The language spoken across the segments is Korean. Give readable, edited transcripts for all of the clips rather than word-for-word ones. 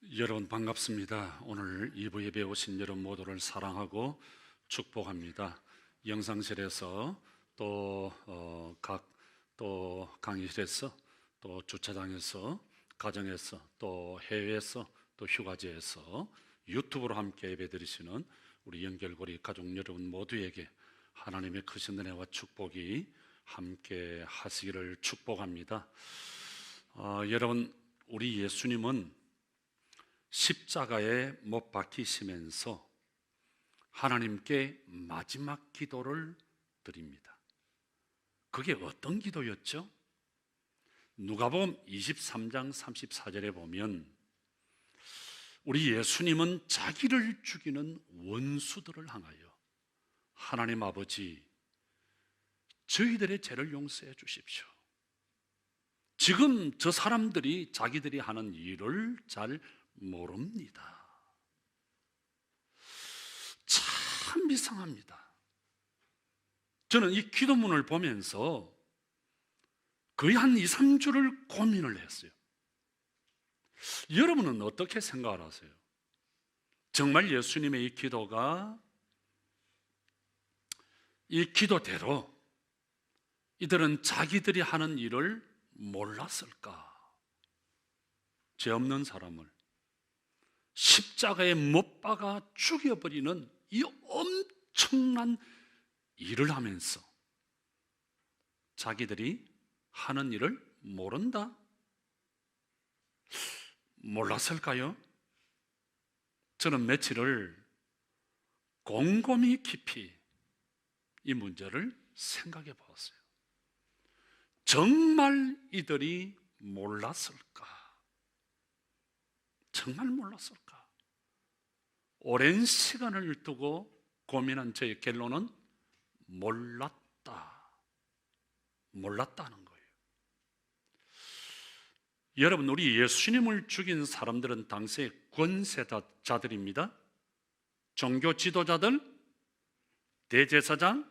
여러분 반갑습니다. 오늘 2부 예배 오신 여러분 모두를 사랑하고 축복합니다. 영상실에서 또 강의실에서 또 주차장에서 가정에서 또 해외에서 또 휴가지에서 유튜브로 함께 예배 드리시는 우리 연결고리 가족 여러분 모두에게 하나님의 크신 은혜와 축복이 함께 하시기를 축복합니다. 여러분, 우리 예수님은 십자가에 못 박히시면서 하나님께 마지막 기도를 드립니다. 그게 어떤 기도였죠? 누가복음 23장 34절에 보면 우리 예수님은 자기를 죽이는 원수들을 향하여 하나님 아버지, 저희들의 죄를 용서해 주십시오. 지금 저 사람들이 자기들이 하는 일을 잘 모릅니다. 참 이상합니다. 저는 이 기도문을 보면서 거의 한 2, 3주를 고민을 했어요. 여러분은 어떻게 생각을 하세요? 정말 예수님의 이 기도가 이 기도대로 이들은 자기들이 하는 일을 몰랐을까? 죄 없는 사람을 십자가에 못 박아 죽여버리는 이 엄청난 일을 하면서 자기들이 하는 일을 모른다? 몰랐을까요? 저는 며칠을 곰곰이 깊이 이 문제를 생각해 보았어요. 정말 이들이 몰랐을까? 정말 몰랐을까? 오랜 시간을 두고 고민한 저의 결론은 몰랐다는 거예요. 여러분, 우리 예수님을 죽인 사람들은 당시의 권세자들입니다. 종교 지도자들, 대제사장,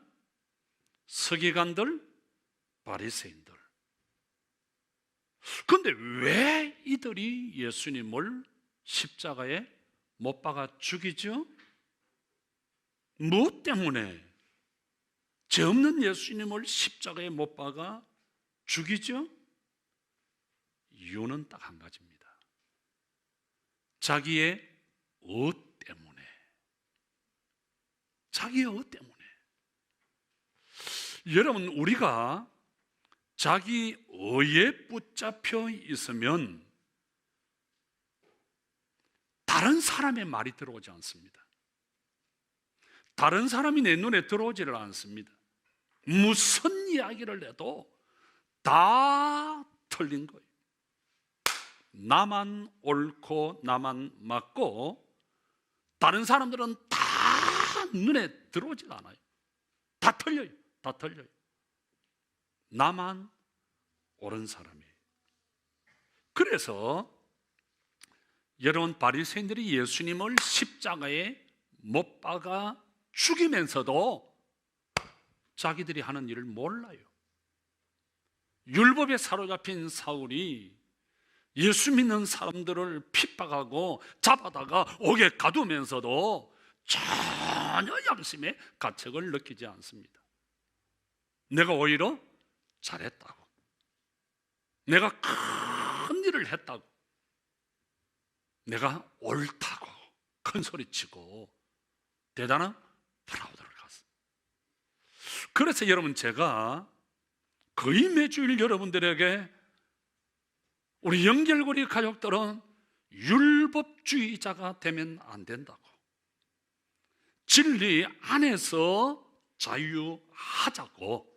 서기관들, 바리새인들. 그런데 왜 이들이 예수님을 십자가에 못 박아 죽이죠? 무엇 때문에 죄 없는 예수님을 십자가에 못 박아 죽이죠? 이유는 딱 한 가지입니다. 자기의 의 때문에. 자기의 의 때문에. 여러분, 우리가 자기 의에 붙잡혀 있으면 다른 사람의 말이 들어오지 않습니다. 다른 사람이 내 눈에 들어오지를 않습니다. 무슨 이야기를 해도 다 틀린 거예요. 나만 옳고 나만 맞고 다른 사람들은 다 눈에 들어오지 않아요. 다 틀려요. 다 틀려요. 나만 옳은 사람이에요. 그래서 여러분, 바리새인들이 예수님을 십자가에 못 박아 죽이면서도 자기들이 하는 일을 몰라요. 율법에 사로잡힌 사울이 예수 믿는 사람들을 핍박하고 잡아다가 옥에 가두면서도 전혀 양심의 가책을 느끼지 않습니다. 내가 오히려 잘했다고, 내가 큰 일을 했다고, 내가 옳다고 큰 소리치고 대단한 프라우드를 갔어요. 그래서 여러분, 제가 거의 매주일 여러분들에게 우리 연결고리 가족들은 율법주의자가 되면 안 된다고, 진리 안에서 자유하자고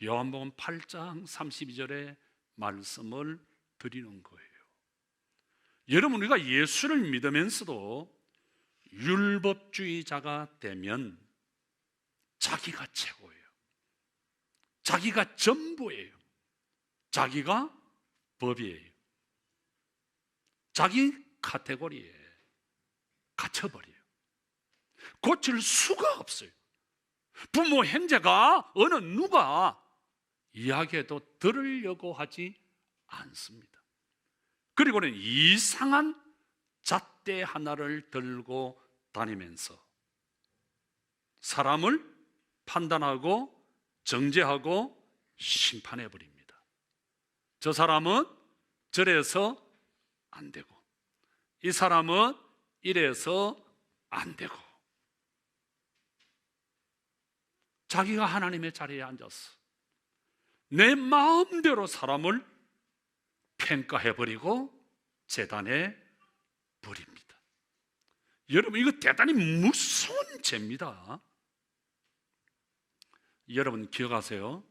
요한복음 8장 32절의 말씀을 드리는 거예요. 여러분, 우리가 예수를 믿으면서도 율법주의자가 되면 자기가 최고예요. 자기가 전부예요. 자기가 법이에요. 자기 카테고리에 갇혀버려요. 고칠 수가 없어요. 부모, 형제가 어느 누가 이야기해도 들으려고 하지 않습니다. 그리고는 이상한 낫대 하나를 들고 다니면서 사람을 판단하고 정죄하고 심판해 버립니다. 저 사람은 저래서 안 되고, 이 사람은 이래서 안 되고, 자기가 하나님의 자리에 앉아서 내 마음대로 사람을 평가해 버리고 재단해 버립니다. 여러분, 이거 대단히 무서운 죄입니다. 여러분 기억하세요.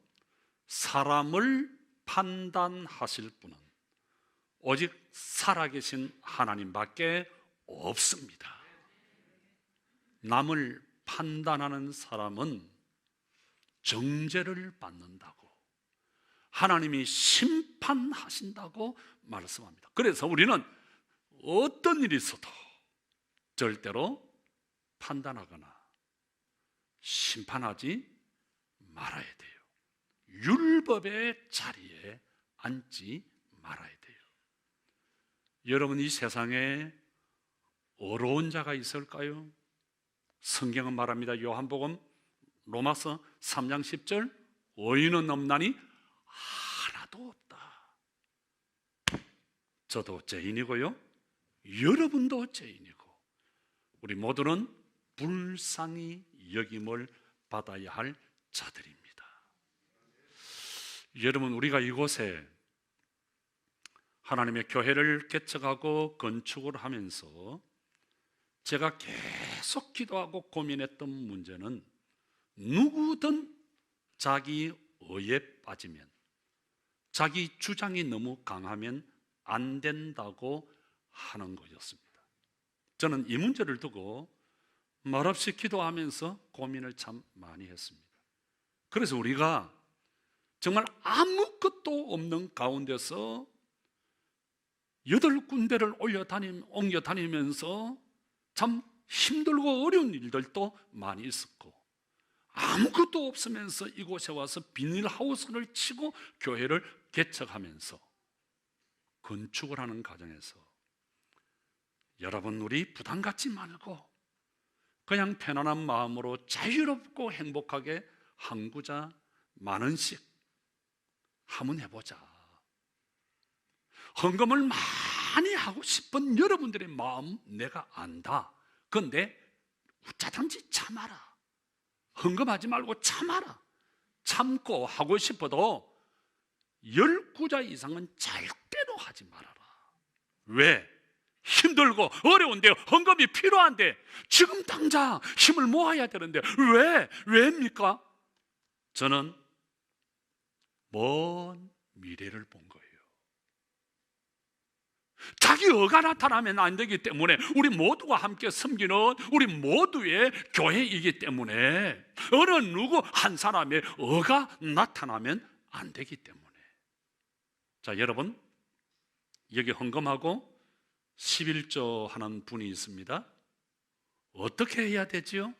사람을 판단하실 분은 오직 살아계신 하나님밖에 없습니다. 남을 판단하는 사람은 정죄를 받는다고, 하나님이 심판하신다고 말씀합니다. 그래서 우리는 어떤 일이 있어도 절대로 판단하거나 심판하지 말아야 돼요. 율법의 자리에 앉지 말아야 돼요. 여러분, 이 세상에 어려운 자가 있을까요? 성경은 말합니다. 요한복음 로마서 3장 10절, 의인은 없나니 하나도 없다. 저도 죄인이고요, 여러분도 죄인이고, 우리 모두는 불쌍히 여김을 받아야 할 자들입니다. 여러분, 우리가 이곳에 하나님의 교회를 개척하고 건축을 하면서 제가 계속 기도하고 고민했던 문제는, 누구든 자기 의에 빠지면, 자기 주장이 너무 강하면 안 된다고 하는 거였습니다. 저는 이 문제를 두고 말없이 기도하면서 고민을 참 많이 했습니다. 그래서 우리가 정말 아무것도 없는 가운데서 8군데를 옮겨 다니면서 참 힘들고 어려운 일들도 많이 있었고, 아무것도 없으면서 이곳에 와서 비닐하우스를 치고 교회를 개척하면서 건축을 하는 과정에서, 여러분, 우리 부담 갖지 말고 그냥 편안한 마음으로 자유롭고 행복하게 한 구자 만원씩 한번 해보자. 헌금을 많이 하고 싶은 여러분들의 마음 내가 안다. 그런데 어쩌든지 참아라. 헌금하지 말고 참아라. 참고 하고 싶어도 10구자 이상은 절대로 하지 말아라. 왜? 힘들고 어려운데, 헌금이 필요한데, 지금 당장 힘을 모아야 되는데 왜입니까? 저는 먼 미래를 본 거예요. 자기 의가 나타나면 안 되기 때문에, 우리 모두가 함께 섬기는 우리 모두의 교회이기 때문에, 어느 누구 한 사람의 의가 나타나면 안 되기 때문에. 자, 여러분, 여기 헌금하고 11조 하는 분이 있습니다. 어떻게 해야 되지요?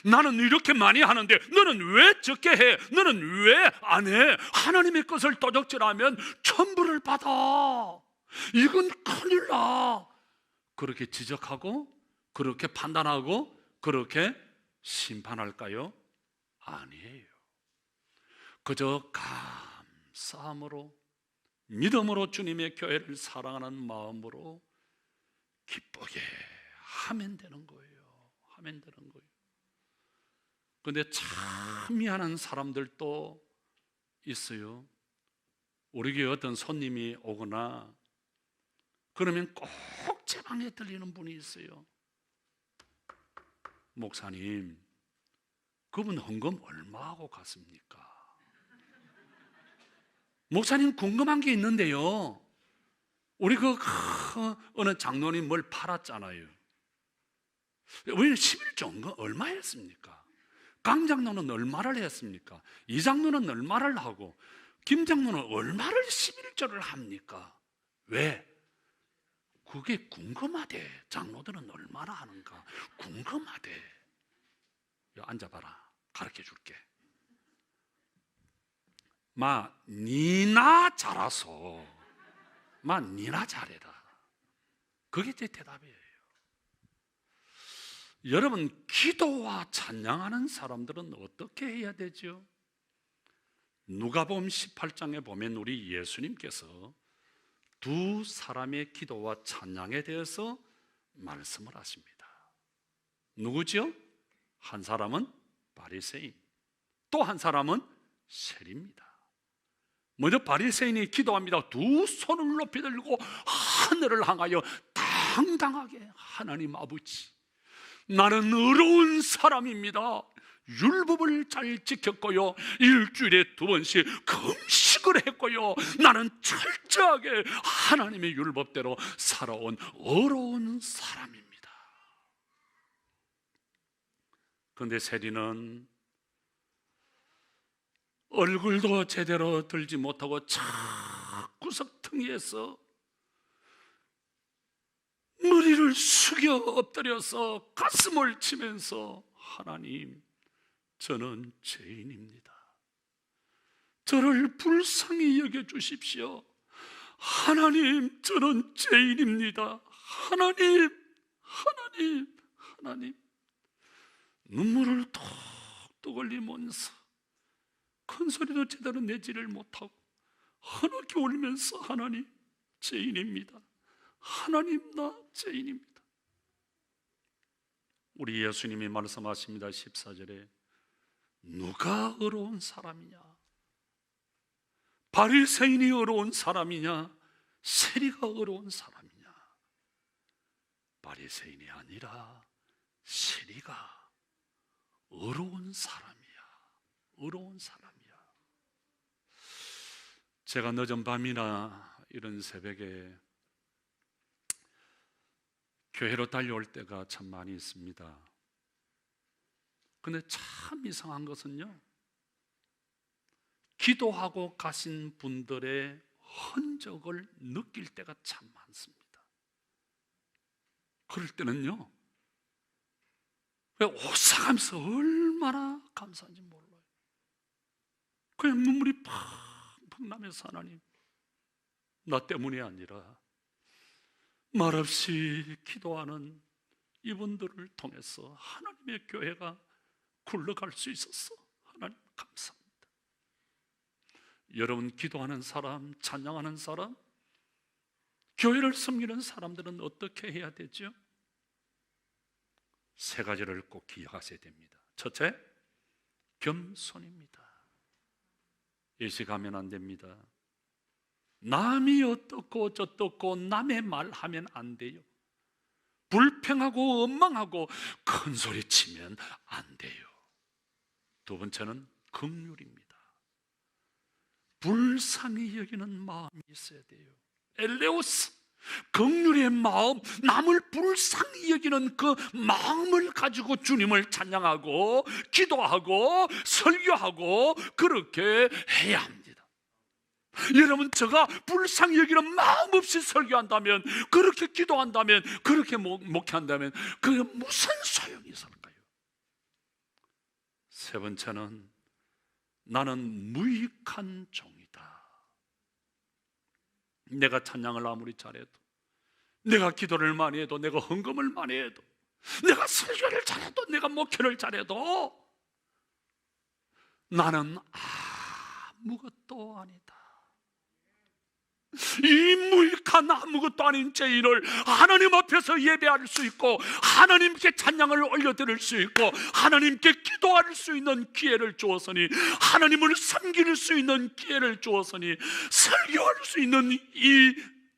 나는 이렇게 많이 하는데 너는 왜 적게 해? 너는 왜 안 해? 하나님의 것을 도적질하면 천벌을 받아. 이건 큰일 나. 그렇게 지적하고, 그렇게 판단하고, 그렇게 심판할까요? 아니에요. 그저 감사함으로, 믿음으로 주님의 교회를 사랑하는 마음으로 기쁘게 하면 되는 거예요. 하면 되는 거예요. 그런데 참 미안한 사람들도 있어요. 우리 교회 어떤 손님이 오거나 그러면 꼭 제 방에 들리는 분이 있어요. 목사님, 그분 헌금 얼마 하고 갔습니까? 목사님, 궁금한 게 있는데요, 우리 어느 장로님 뭘 팔았잖아요. 우리는 11조 얼마 했습니까? 강 장로는 얼마를 했습니까? 이 장로는 얼마를 하고, 김 장로는 얼마를 11조를 합니까? 왜? 그게 궁금하대. 장로들은 얼마나 하는가 궁금하대. 야, 앉아봐라. 가르쳐 줄게. 니나 잘하소. 니나 잘해라. 그게 제 대답이에요. 여러분, 기도와 찬양하는 사람들은 어떻게 해야 되죠? 누가복음 18장에 보면 우리 예수님께서 두 사람의 기도와 찬양에 대해서 말씀을 하십니다. 누구죠? 한 사람은 바리새인, 또 한 사람은 세리입니다. 먼저 바리새인이 기도합니다. 두 손을 높이 들고 하늘을 향하여 당당하게, 하나님 아버지, 나는 의로운 사람입니다. 율법을 잘 지켰고요, 일주일에 2번씩 금식을 했고요, 나는 철저하게 하나님의 율법대로 살아온 의로운 사람입니다. 그런데 세리는 얼굴도 제대로 들지 못하고 자꾸 구석텅이에서 머리를 숙여 엎드려서 가슴을 치면서, 하나님, 저는 죄인입니다. 저를 불쌍히 여겨주십시오. 하나님, 저는 죄인입니다. 하나님, 하나님, 하나님. 눈물을 톡톡 흘리면서 큰 소리도 제대로 내지를 못하고 흐느껴 울면서, 하나님, 죄인입니다. 하나님, 나 죄인입니다. 우리 예수님이 말씀하십니다. 14절에 누가 의로운 사람이냐? 바리새인이 의로운 사람이냐? 세리가 의로운 사람이냐? 바리새인이 아니라 세리가 의로운 사람이야. 의로운 사람이야. 제가 늦은 밤이나 이런 새벽에 교회로 달려올 때가 참 많이 있습니다. 근데 참 이상한 것은요, 기도하고 가신 분들의 흔적을 느낄 때가 참 많습니다. 그럴 때는요, 오싹하면서 얼마나 감사한지 몰라요. 그냥 눈물이 팍팍 나면서, 하나님, 나 때문이 아니라 말없이 기도하는 이분들을 통해서 하나님의 교회가 굴러갈 수 있었어. 하나님, 감사합니다. 여러분, 기도하는 사람, 찬양하는 사람, 교회를 섬기는 사람들은 어떻게 해야 되죠? 3가지를 꼭 기억하셔야 됩니다. 첫째, 겸손입니다. 예식하면 안 됩니다. 남이 어떻고 저떻고 남의 말하면 안 돼요. 불평하고 원망하고 큰 소리 치면 안 돼요. 2번째는 긍휼입니다. 불쌍히 여기는 마음이 있어야 돼요. 엘레오스, 긍휼의 마음, 남을 불쌍히 여기는 그 마음을 가지고 주님을 찬양하고 기도하고 설교하고 그렇게 해야 합니다. 여러분, 제가 불쌍히 여기는 마음 없이 설교한다면, 그렇게 기도한다면, 그렇게 목회한다면 그게 무슨 소용이 있을까요? 3번째는 나는 무익한 종이다. 내가 찬양을 아무리 잘해도, 내가 기도를 많이 해도, 내가 헌금을 많이 해도, 내가 설교를 잘해도, 내가 목회를 잘해도 나는 아무것도 아니다. 이 무익한 아무것도 아닌 죄인을 하나님 앞에서 예배할 수 있고, 하나님께 찬양을 올려드릴 수 있고, 하나님께 기도할 수 있는 기회를 주었으니, 하나님을 섬길 수 있는 기회를 주었으니, 설교할 수 있는 이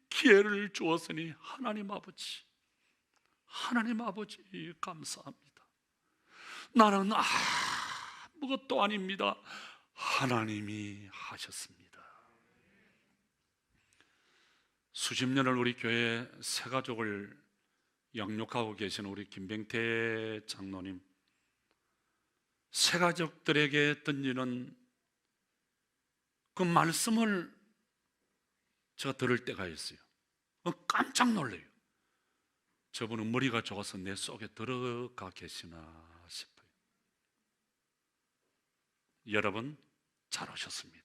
기회를 주었으니, 하나님 아버지, 하나님 아버지 감사합니다. 나는 아무것도 아닙니다. 하나님이 하셨습니다. 수십 년을 우리 교회 새가족을 양육하고 계신 우리 김병태 장로님, 새가족들에게 던지는 그 말씀을 제가 들을 때가 있어요. 깜짝 놀라요. 저분은 머리가 좋아서 내 속에 들어가 계시나 싶어요. 여러분, 잘 오셨습니다.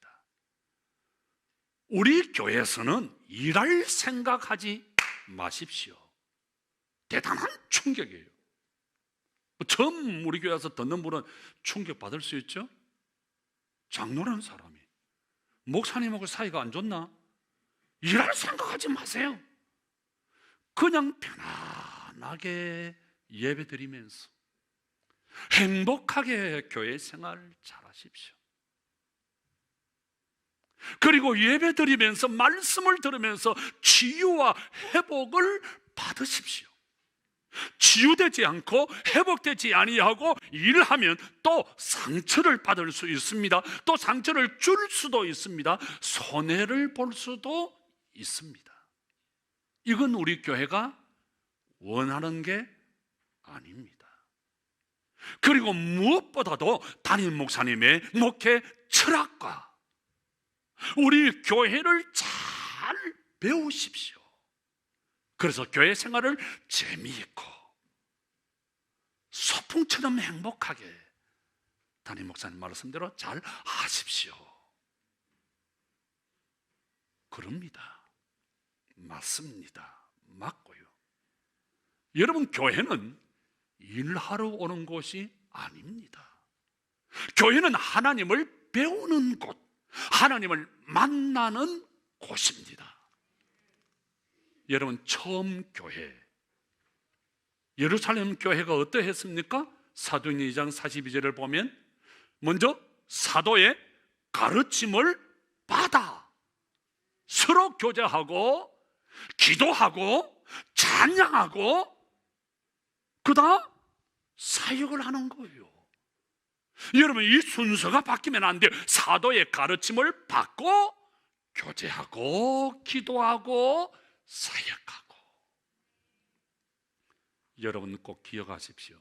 우리 교회에서는 일할 생각하지 마십시오. 대단한 충격이에요. 처음 우리 교회 와서 듣는 분은 충격받을 수 있죠. 장로라는 사람이 목사님하고 사이가 안 좋나? 이럴 생각하지 마세요. 그냥 편안하게 예배드리면서 행복하게 교회 생활 잘하십시오. 그리고 예배드리면서 말씀을 들으면서 치유와 회복을 받으십시오. 치유되지 않고 회복되지 아니하고 일하면 또 상처를 받을 수 있습니다. 또 상처를 줄 수도 있습니다. 손해를 볼 수도 있습니다. 이건 우리 교회가 원하는 게 아닙니다. 그리고 무엇보다도 담임 목사님의 목회 철학과 우리 교회를 잘 배우십시오. 그래서 교회 생활을 재미있고 소풍처럼 행복하게 담임 목사님 말씀대로 잘 하십시오. 그럽니다. 맞습니다. 맞고요. 여러분, 교회는 일하러 오는 곳이 아닙니다. 교회는 하나님을 배우는 곳, 하나님을 만나는 곳입니다. 여러분, 처음 교회, 예루살렘 교회가 어떠했습니까? 사도행전 2장 42절을 보면 먼저 사도의 가르침을 받아 서로 교제하고 기도하고 찬양하고 그다음 사역을 하는 거예요. 여러분, 이 순서가 바뀌면 안 돼요. 사도의 가르침을 받고 교제하고 기도하고 사역하고. 여러분 꼭 기억하십시오.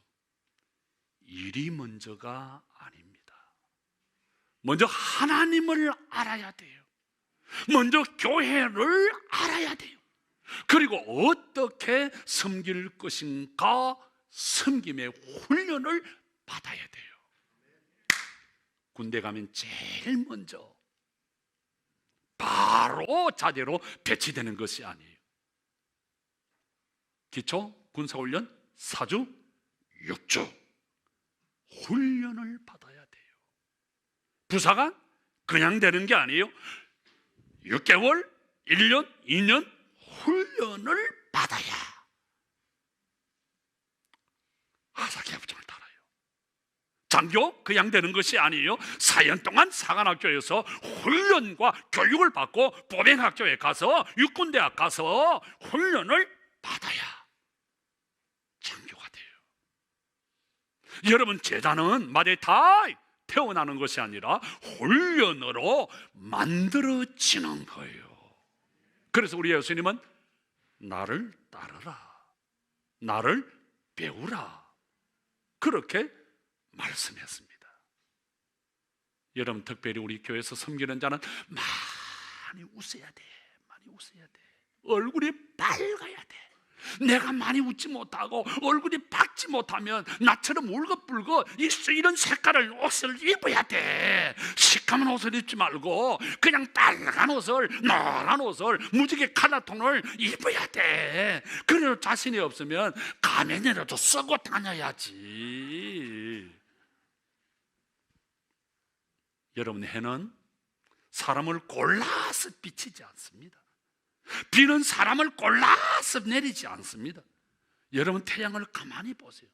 일이 먼저가 아닙니다. 먼저 하나님을 알아야 돼요. 먼저 교회를 알아야 돼요. 그리고 어떻게 섬길 것인가 섬김의 훈련을 받아야 돼요. 군대 가면 제일 먼저 바로 자대로 배치되는 것이 아니에요. 기초 군사훈련 4주 6주 훈련을 받아야 돼요. 부사관 그냥 되는 게 아니에요. 6개월, 1년, 2년 훈련을 받아야 하사기 부장을 달아요. 장교 그냥 되는 것이 아니에요. 4년 동안 사관학교에서 훈련과 교육을 받고 보병학교에 가서 육군대학 가서 훈련을 받아야 장교가 돼요. 여러분, 제자는 말에 다 태어나는 것이 아니라 훈련으로 만들어지는 거예요. 그래서 우리 예수님은 나를 따르라, 나를 배우라, 그렇게 말씀했습니다. 여러분, 특별히 우리 교회에서 섬기는 자는 많이 웃어야 돼. 많이 웃어야 돼. 얼굴이 밝아야 돼. 내가 많이 웃지 못하고 얼굴이 밝지 못하면 나처럼 울긋불긋 이런 색깔을 옷을 입어야 돼. 시커먼 옷을 입지 말고 그냥 빨간 옷을, 노란 옷을, 무지개 칼라톤을 입어야 돼. 그래도 자신이 없으면 가면이라도 쓰고 다녀야지. 여러분, 해는 사람을 골라서 비치지 않습니다. 비는 사람을 골라서 내리지 않습니다. 여러분, 태양을 가만히 보세요.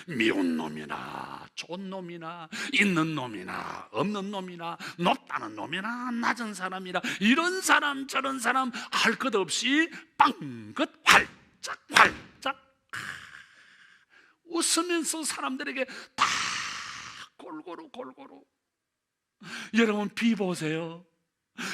미운 놈이나 좋은 놈이나 있는 놈이나 없는 놈이나 높다는 놈이나 낮은 사람이나 이런 사람 저런 사람 할 것 없이 빵긋 활짝 활짝 웃으면서 사람들에게 다 골고루. 여러분, 비 보세요.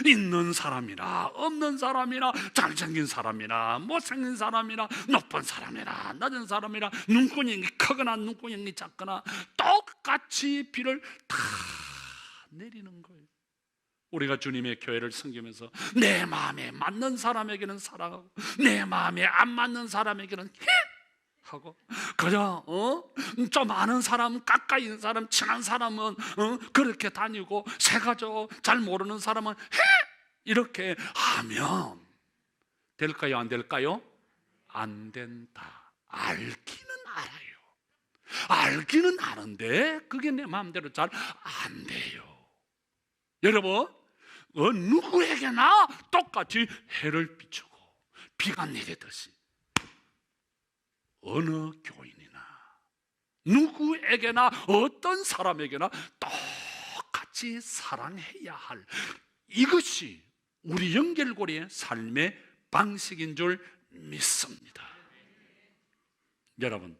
있는 사람이나 없는 사람이나 잘생긴 사람이나 못생긴 사람이나 높은 사람이나 낮은 사람이나 눈구멍이 크거나 눈구멍이 작거나 똑같이 비를 다 내리는 거예요. 우리가 주님의 교회를 섬기면서 내 마음에 맞는 사람에게는 사랑하고 내 마음에 안 맞는 사람에게는 하고 그저 좀 아는 사람, 가까이 있는 사람, 친한 사람은 그렇게 다니고 새가족 잘 모르는 사람은 이렇게 하면 될까요? 안 될까요? 안 된다. 알기는 알아요. 알기는 아는데 그게 내 마음대로 잘 안 돼요. 여러분, 누구에게나 똑같이 해를 비추고 비가 내리듯이 어느 교인이나 누구에게나 어떤 사람에게나 똑같이 사랑해야 할, 이것이 우리 연결고리의 삶의 방식인 줄 믿습니다. 여러분,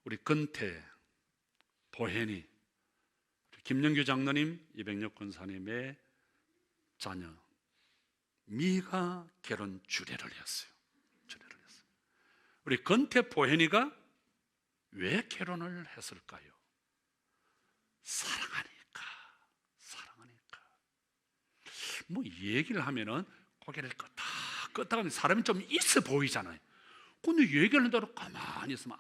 우리 근태, 보혜니, 김영규 장로님, 이백력 권사님의 자녀 미가 결혼 주례를 했어요. 우리 근태 보혜니가 왜 결혼을 했을까요? 사랑하니까. 뭐 얘기를 하면은 고개를 끄덕하면 사람이 좀 있어 보이잖아요. 근데 얘기하는 대로 가만히 있으면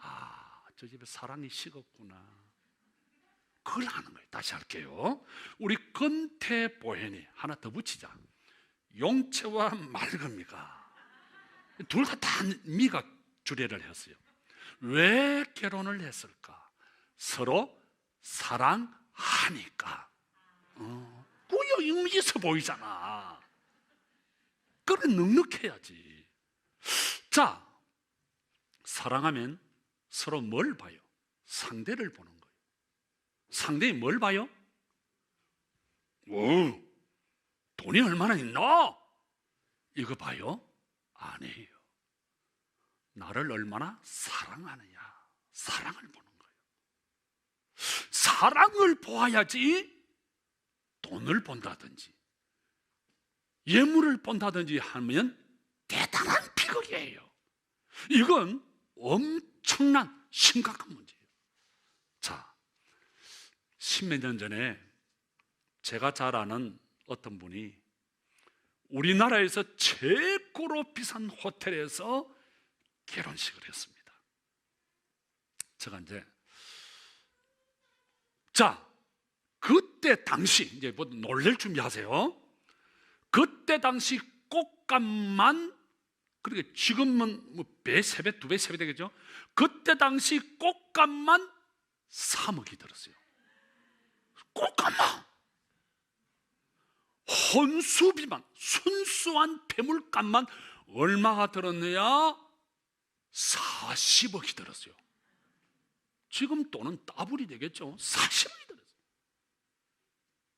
저 집에 사랑이 식었구나, 그걸 아는 거예요. 다시 할게요. 우리 근태 보혜니 하나 더 붙이자. 용채와 맑은미가 둘 다 미가 주례를 했어요. 왜 결혼을 했을까? 서로 사랑하니까. 그거 있어 보이잖아. 그래, 넉넉해야지. 자, 사랑하면 서로 뭘 봐요? 상대를 보는 거예요. 상대이 뭘 봐요? 돈이 얼마나 있나? 이거 봐요? 아니에요. 나를 얼마나 사랑하느냐, 사랑을 보는 거예요. 사랑을 보아야지 돈을 본다든지 예물을 본다든지 하면 대단한 비극이에요. 이건 엄청난 심각한 문제예요. 자, 십몇 년 전에 제가 잘 아는 어떤 분이 우리나라에서 최고로 비싼 호텔에서 결혼식을 했습니다. 제가 이제 그때 당시 이제 뭐 놀랄 준비하세요. 그때 당시 꽃값만, 그러니까 지금은 뭐 배, 세 배, 두 배, 세 배 되겠죠. 그때 당시 꽃값만 3억이 들었어요. 꽃값만. 혼수비만, 순수한 폐물값만 얼마가 들었느냐? 40억이 들었어요. 지금 돈은 더블이 되겠죠. 40억이 들었어요.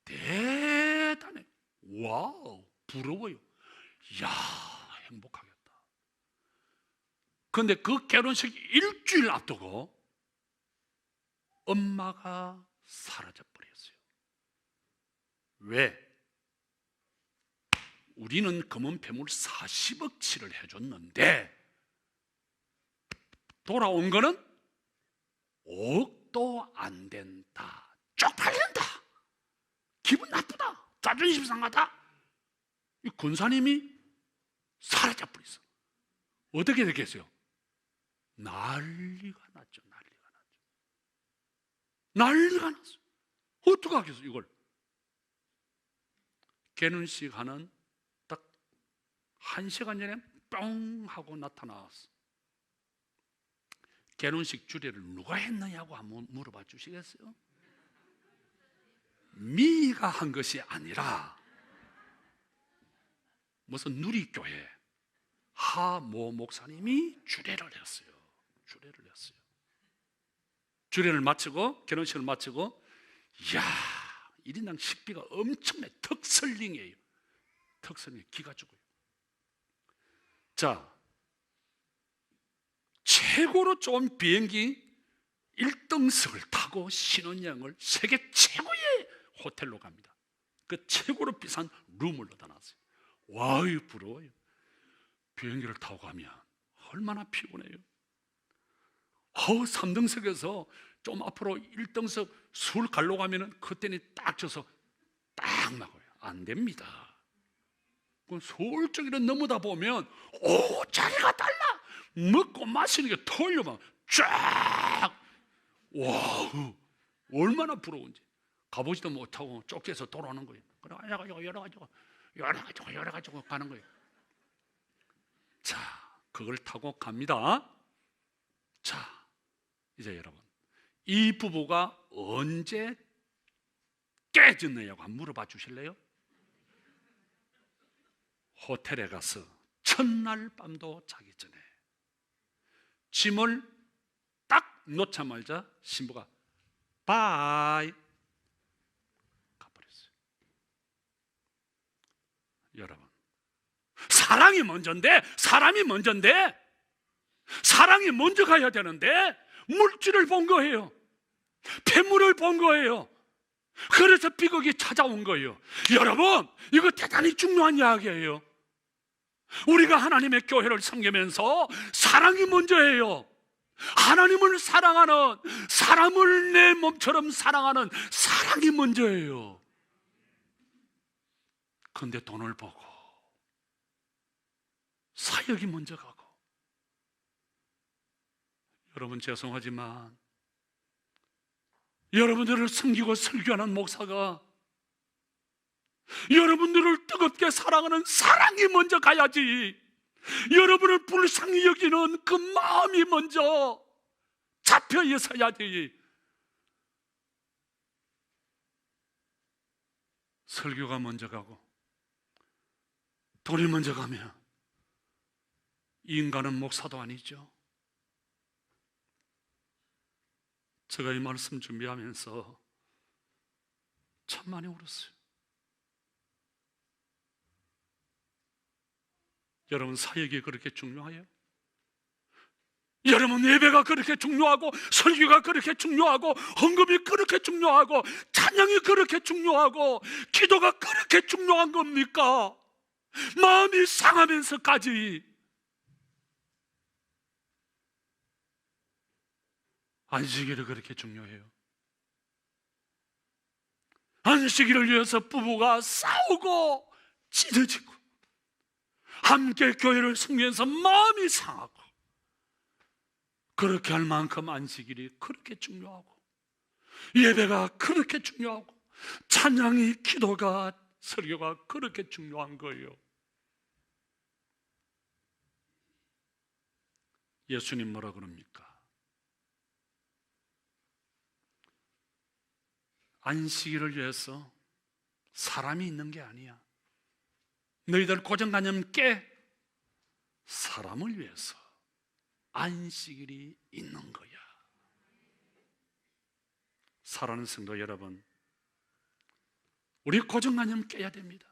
대단해. 와우, 부러워요. 이야, 행복하겠다. 그런데 그 결혼식 일주일 앞두고 엄마가 사라져 버렸어요. 왜? 우리는 금은 폐물 40억치를 해줬는데 돌아온 거는 5억도 안 된다. 쪽팔린다. 기분 나쁘다. 자존심 상하다. 이 권사님이 사라져 버렸어. 어떻게 됐겠어요? 난리가 났죠. 난리가 났어요. 어떻게 하겠어요, 이걸? 결혼식 하는 딱 1시간 전에 뿅 하고 나타나왔어. 결혼식 주례를 누가 했느냐고 한번 물어봐 주시겠어요? 미가 한 것이 아니라 무슨 누리교회 하모 목사님이 주례를 했어요. 주례를 마치고 결혼식을 마치고, 이야, 1인당 식비가 엄청나요. 턱설링이에요. 턱설링, 기가 죽어요. 자, 최고로 좋은 비행기 1등석을 타고 신혼여행을 세계 최고의 호텔로 갑니다. 그 최고로 비싼 룸을 얻어 놨어요. 와우, 부러워요. 비행기를 타고 가면 얼마나 피곤해요. 3등석에서 좀 앞으로 1등석 술 갈러 가면은 그때는 딱 져서 딱 막아요. 안 됩니다. 서울쪽으로 넘어다 보면 자리가 달라. 먹고 마시는 게 털려 막 쫙. 와우, 얼마나 부러운지. 가보지도 못하고 쪽지에서 돌아오는 거예요. 그래가지고 여러 가지고 가는 거예요. 자, 그걸 타고 갑니다. 자, 이제 여러분, 이 부부가 언제 깨졌느냐고 한번 물어봐 주실래요? 호텔에 가서 첫날 밤도 자기 전에 짐을 딱 놓자마자 신부가 바이 가버렸어요. 여러분, 사랑이 먼저인데, 사람이 먼저인데, 사랑이 먼저 가야 되는데 물질을 본 거예요. 폐물을 본 거예요. 그래서 비극이 찾아온 거예요. 여러분, 이거 대단히 중요한 이야기예요. 우리가 하나님의 교회를 섬기면서 사랑이 먼저예요. 하나님을 사랑하는, 사람을 내 몸처럼 사랑하는 사랑이 먼저예요. 그런데 돈을 보고 사역이 먼저 가고, 여러분 죄송하지만 여러분들을 섬기고 설교하는 목사가 여러분들을 뜨겁게 사랑하는 사랑이 먼저 가야지, 여러분을 불쌍히 여기는 그 마음이 먼저 잡혀 있어야지. 설교가 먼저 가고 돈이 먼저 가면 인간은 목사도 아니죠. 제가 이 말씀 준비하면서 참 많이 울었어요. 여러분, 사역이 그렇게 중요해요? 여러분, 예배가 그렇게 중요하고, 설교가 그렇게 중요하고, 헌금이 그렇게 중요하고, 찬양이 그렇게 중요하고, 기도가 그렇게 중요한 겁니까? 마음이 상하면서까지 안식일이 그렇게 중요해요? 안식일을 위해서 부부가 싸우고 찢어지고, 함께 교회를 섬기면서 마음이 상하고, 그렇게 할 만큼 안식일이 그렇게 중요하고, 예배가 그렇게 중요하고, 찬양이, 기도가, 설교가 그렇게 중요한 거예요. 예수님 뭐라 그럽니까? 안식일을 위해서 사람이 있는 게 아니야. 너희들 고정관념 깨. 사람을 위해서 안식일이 있는 거야. 사랑하는 성도 여러분, 우리 고정관념 깨야 됩니다.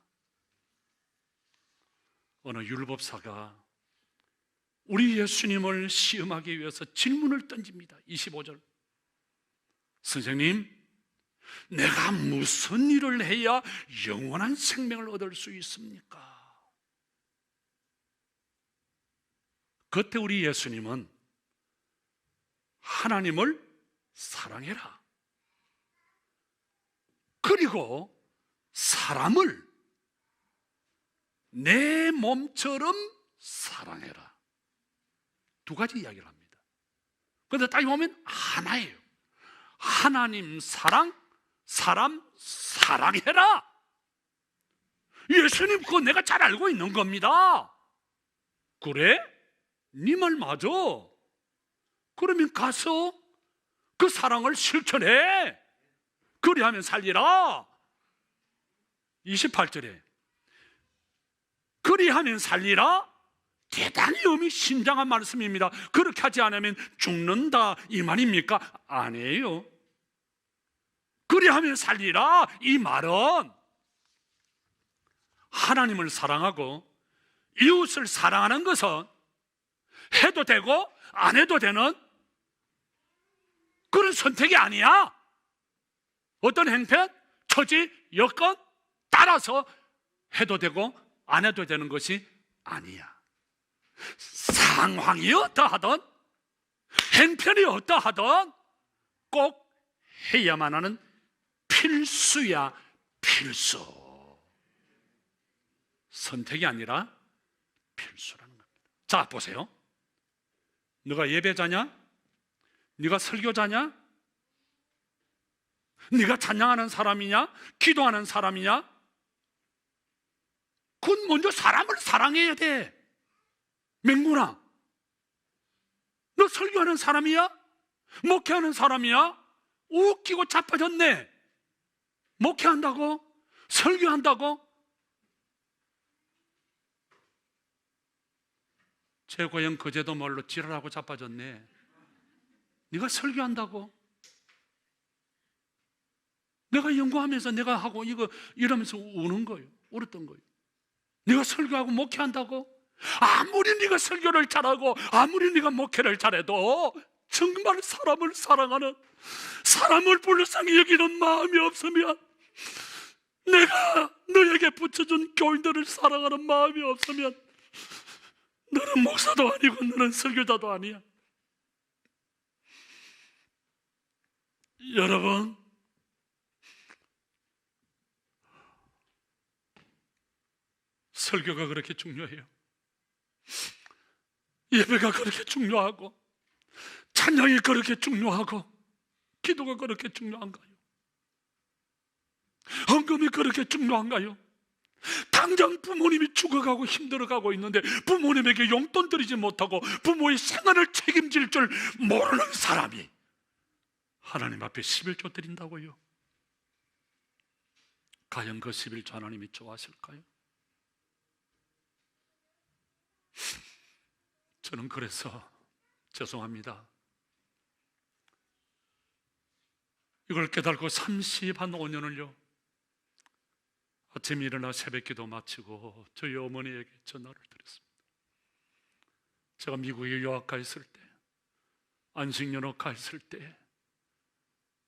어느 율법사가 우리 예수님을 시험하기 위해서 질문을 던집니다. 25절. 선생님, 내가 무슨 일을 해야 영원한 생명을 얻을 수 있습니까? 그때 우리 예수님은 하나님을 사랑해라, 그리고 사람을 내 몸처럼 사랑해라, 두 가지 이야기를 합니다. 그런데 딱 보면 하나예요. 하나님 사랑, 사람 사랑해라. 예수님 그거 내가 잘 알고 있는 겁니다. 그래? 네 말 맞아. 그러면 가서 그 사랑을 실천해. 그리하면 살리라. 28절에 그리하면 살리라, 대단히 의미 심장한 말씀입니다. 그렇게 하지 않으면 죽는다 이 말입니까? 아니에요. 그리하면 살리라 이 말은 하나님을 사랑하고 이웃을 사랑하는 것은 해도 되고 안 해도 되는 그런 선택이 아니야. 어떤 행편, 처지, 여건 따라서 해도 되고 안 해도 되는 것이 아니야. 상황이 어떠하든 행편이 어떠하든 꼭 해야만 하는 필수야, 필수. 선택이 아니라 필수라는 겁니다. 자, 보세요. 네가 예배자냐? 네가 설교자냐? 네가 찬양하는 사람이냐? 기도하는 사람이냐? 그건 먼저 사람을 사랑해야 돼. 맹구나, 너 설교하는 사람이야? 목회하는 사람이야? 웃기고 자빠졌네. 목회한다고? 설교한다고? 최고형 거제도 말로 지랄하고 자빠졌네. 네가 설교한다고? 내가 연구하면서 내가 하고 이러면서 우는 거예요. 울었던 거예요. 네가 설교하고 목회한다고? 아무리 네가 설교를 잘하고 아무리 네가 목회를 잘해도 정말 사람을 사랑하는, 사람을 불쌍히 여기는 마음이 없으면, 내가 너에게 붙여준 교인들을 사랑하는 마음이 없으면 너는 목사도 아니고 너는 설교자도 아니야. 여러분, 설교가 그렇게 중요해요. 예배가 그렇게 중요하고, 찬양이 그렇게 중요하고, 기도가 그렇게 중요한가요? 헌금이 그렇게 중요한가요? 당장 부모님이 죽어가고 힘들어가고 있는데 부모님에게 용돈 드리지 못하고 부모의 생활을 책임질 줄 모르는 사람이 하나님 앞에 11조 드린다고요? 과연 그 11조 하나님이 좋아하실까요? 저는 그래서 죄송합니다, 이걸 깨달고 35년을요 아침에 일어나 새벽기도 마치고 저희 어머니에게 전화를 드렸습니다. 제가 미국에 유학 가 있을 때, 안식년에 가 있을 때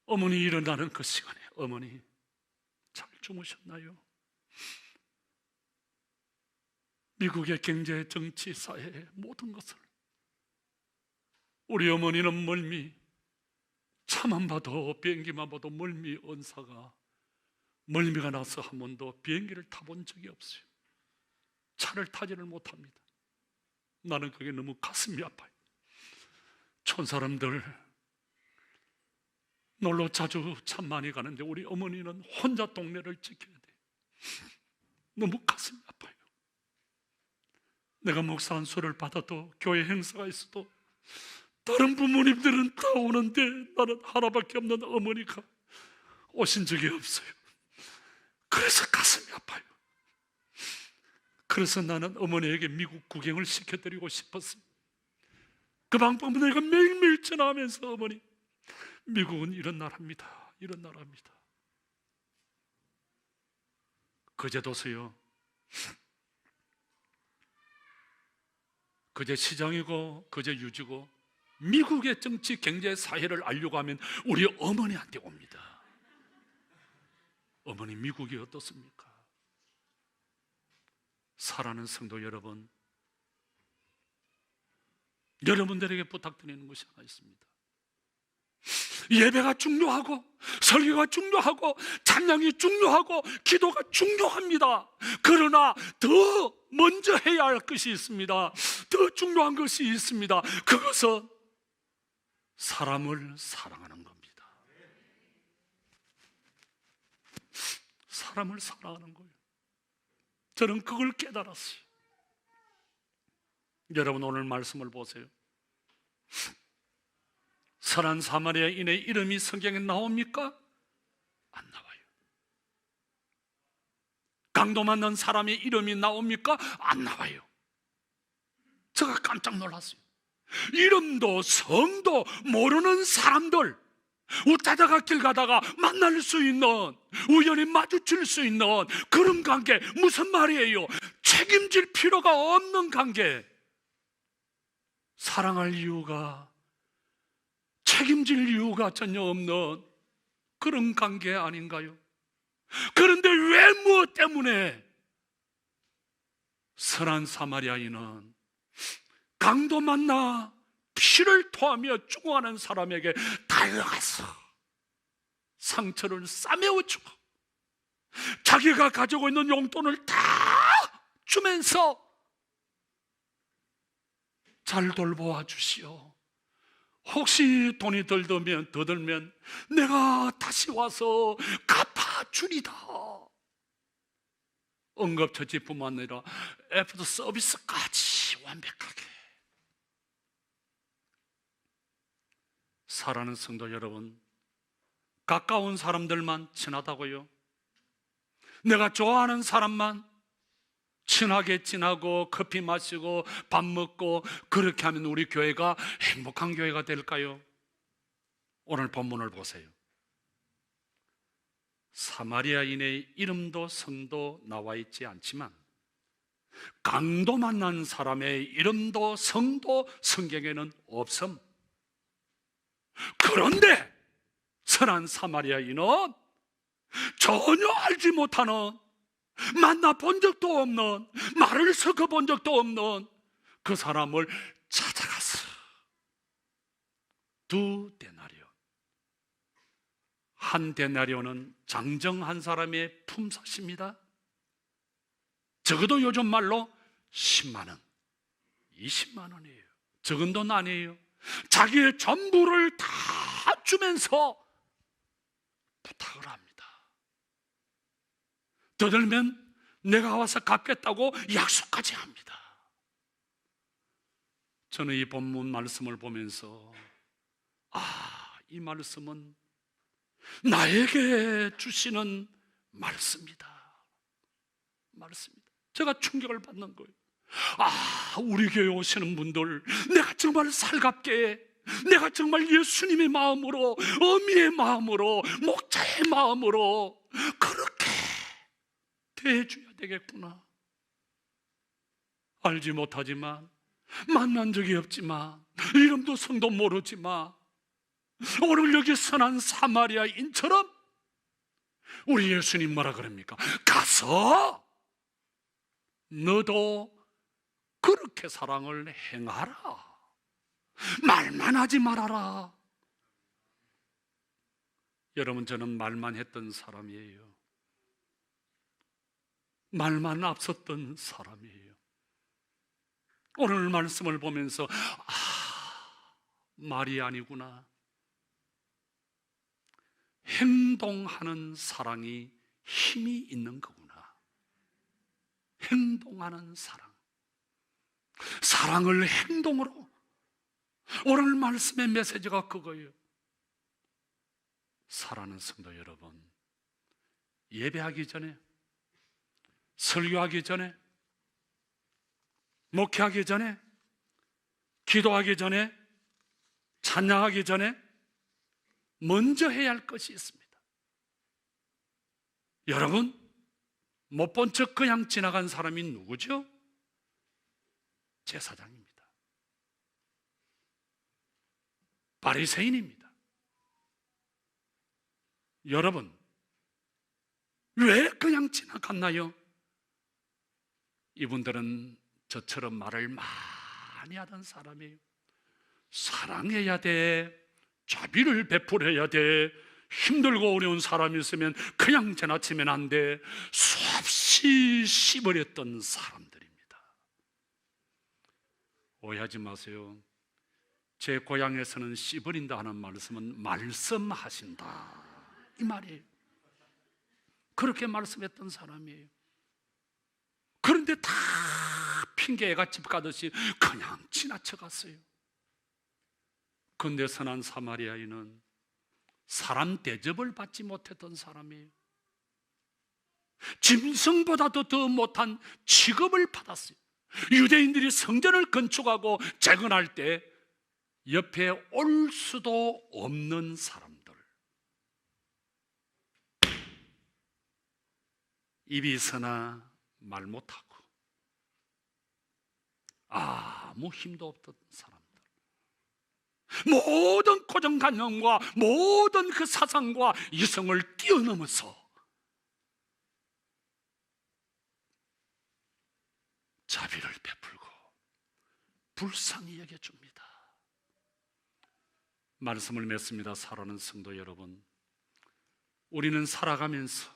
어머니 일어나는 그 시간에 어머니 잘 주무셨나요? 미국의 경제, 정치, 사회 모든 것을 우리 어머니는 멀미, 차만 봐도 비행기만 봐도 멀미 언사가 멀미가 나서 한 번도 비행기를 타본 적이 없어요. 차를 타지를 못합니다. 나는 그게 너무 가슴이 아파요. 촌사람들 놀러 자주 참 많이 가는데 우리 어머니는 혼자 동네를 지켜야 돼요. 너무 가슴이 아파요. 내가 목사 한 수를 받아도, 교회 행사가 있어도 다른 부모님들은 다 오는데 나는 하나밖에 없는 어머니가 오신 적이 없어요. 그래서 가슴이 아파요. 그래서 나는 어머니에게 미국 구경을 시켜드리고 싶었어요. 그 방법은 내가 매일매일 전화하면서 어머니, 미국은 이런 나라입니다, 이런 나라입니다. 그제도서요, 그제 시장이고 그제 유지고 미국의 정치, 경제, 사회를 알려고 하면 우리 어머니한테 옵니다. 어머니, 미국이 어떻습니까? 사랑하는 성도 여러분, 여러분들에게 부탁드리는 것이 하나 있습니다. 예배가 중요하고 설교가 중요하고 찬양이 중요하고 기도가 중요합니다. 그러나 더 먼저 해야 할 것이 있습니다. 더 중요한 것이 있습니다. 그것은 사람을 사랑하는 겁니다. 사람을 사랑하는 거예요. 저는 그걸 깨달았어요. 여러분, 오늘 말씀을 보세요. 선한 사마리아인의 이름이 성경에 나옵니까? 안 나와요. 강도 만난 사람의 이름이 나옵니까? 안 나와요. 제가 깜짝 놀랐어요. 이름도 성도 모르는 사람들, 웃자다가 길 가다가 만날 수 있는, 우연히 마주칠 수 있는 그런 관계, 무슨 말이에요? 책임질 필요가 없는 관계, 사랑할 이유가, 책임질 이유가 전혀 없는 그런 관계 아닌가요? 그런데 왜 무엇 때문에 선한 사마리아인은 강도 만나 피를 토하며 죽어가는 사람에게 달려가서 상처를 싸매어주고 자기가 가지고 있는 용돈을 다 주면서 잘 돌보아 주시오. 혹시 돈이 더 들면 내가 다시 와서 갚아주리다. 응급처치뿐만 아니라 애프터 서비스까지 완벽하게. 사랑하는 성도 여러분, 가까운 사람들만 친하다고요? 내가 좋아하는 사람만 친하게 지나고 커피 마시고 밥 먹고 그렇게 하면 우리 교회가 행복한 교회가 될까요? 오늘 본문을 보세요. 사마리아인의 이름도 성도 나와 있지 않지만 강도 만난 사람의 이름도 성도 성경에는 없음. 그런데 선한 사마리아인은 전혀 알지 못하는, 만나본 적도 없는, 말을 섞어본 적도 없는 그 사람을 찾아가서 2데나리온, 1데나리온은 장정 한 사람의 품삯입니다. 적어도 요즘 말로 10만 원, 20만 원이에요. 적은 돈 아니에요. 자기의 전부를 다 주면서 부탁을 합니다. 더 들면 내가 와서 갚겠다고 약속까지 합니다. 저는 이 본문 말씀을 보면서 이 말씀은 나에게 주시는 말씀이다. 제가 충격을 받는 거예요. 우리 교회 오시는 분들, 내가 정말 살갑게, 내가 정말 예수님의 마음으로, 어미의 마음으로, 목자의 마음으로 그렇게 대해줘야 되겠구나. 알지 못하지만, 만난 적이 없지만, 이름도 성도 모르지만, 오늘 여기 선한 사마리아인처럼 우리 예수님 뭐라 그럽니까? 가서 너도 그렇게 사랑을 행하라. 말만 하지 말아라. 여러분, 저는 말만 했던 사람이에요. 말만 앞섰던 사람이에요. 오늘 말씀을 보면서 말이 아니구나. 행동하는 사랑이 힘이 있는 거구나. 행동하는 사랑, 사랑을 행동으로. 오늘 말씀의 메시지가 그거예요. 사랑하는 성도 여러분, 예배하기 전에, 설교하기 전에, 목회하기 전에, 기도하기 전에, 찬양하기 전에 먼저 해야 할 것이 있습니다. 여러분, 못 본 척 그냥 지나간 사람이 누구죠? 제사장입니다. 바리새인입니다. 여러분, 왜 그냥 지나갔나요? 이분들은 저처럼 말을 많이 하던 사람이에요. 사랑해야 돼, 자비를 베풀어야 돼, 힘들고 어려운 사람이 있으면 그냥 지나치면 안 돼, 수없이 씹어렸던 사람들입니다. 오해하지 마세요. 제 고향에서는 씹어린다 하는 말씀은 말씀하신다, 이 말이에요. 그렇게 말씀했던 사람이에요. 그런데 다 핑계가 집 가듯이 그냥 지나쳐갔어요. 그런데 선한 사마리아인은 사람 대접을 받지 못했던 사람이에요. 짐승보다도 더 못한 취급을 받았어요. 유대인들이 성전을 건축하고 재건할 때 옆에 올 수도 없는 사람들, 입이 서나 말 못하고 아무 힘도 없던 사람들, 모든 고정관념과 모든 그 사상과 이성을 뛰어넘어서 자비를 베풀고 불쌍히 여겨줍니다. 말씀을 맺습니다. 사랑하는 성도 여러분, 우리는 살아가면서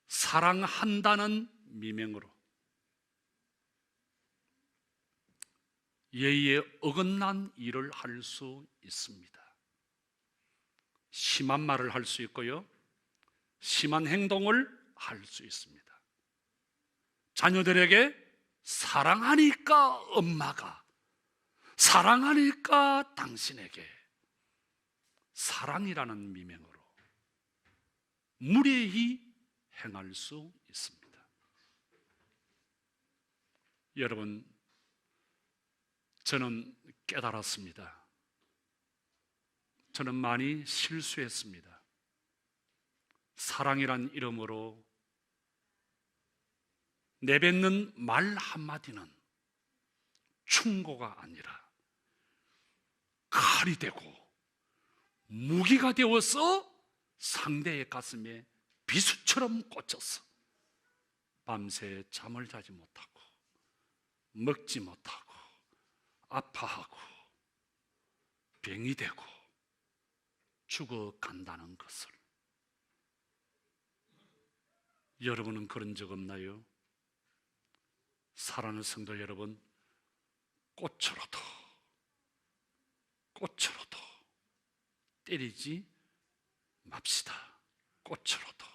사랑한다는 미명으로 예의에 어긋난 일을 할 수 있습니다. 심한 말을 할 수 있고요, 심한 행동을 할 수 있습니다. 자녀들에게 사랑하니까 엄마가, 사랑하니까 당신에게 사랑이라는 미명으로 무례히 행할 수 있습니다. 여러분, 저는 깨달았습니다. 저는 많이 실수했습니다. 사랑이란 이름으로 내뱉는 말 한마디는 충고가 아니라 칼이 되고 무기가 되어서 상대의 가슴에 비수처럼 꽂혔어. 밤새 잠을 자지 못하고 먹지 못하고 아파하고 병이 되고 죽어간다는 것을. 여러분은 그런 적 없나요? 사랑하는 성도 여러분, 꽃으로도 때리지 맙시다. 꽃으로도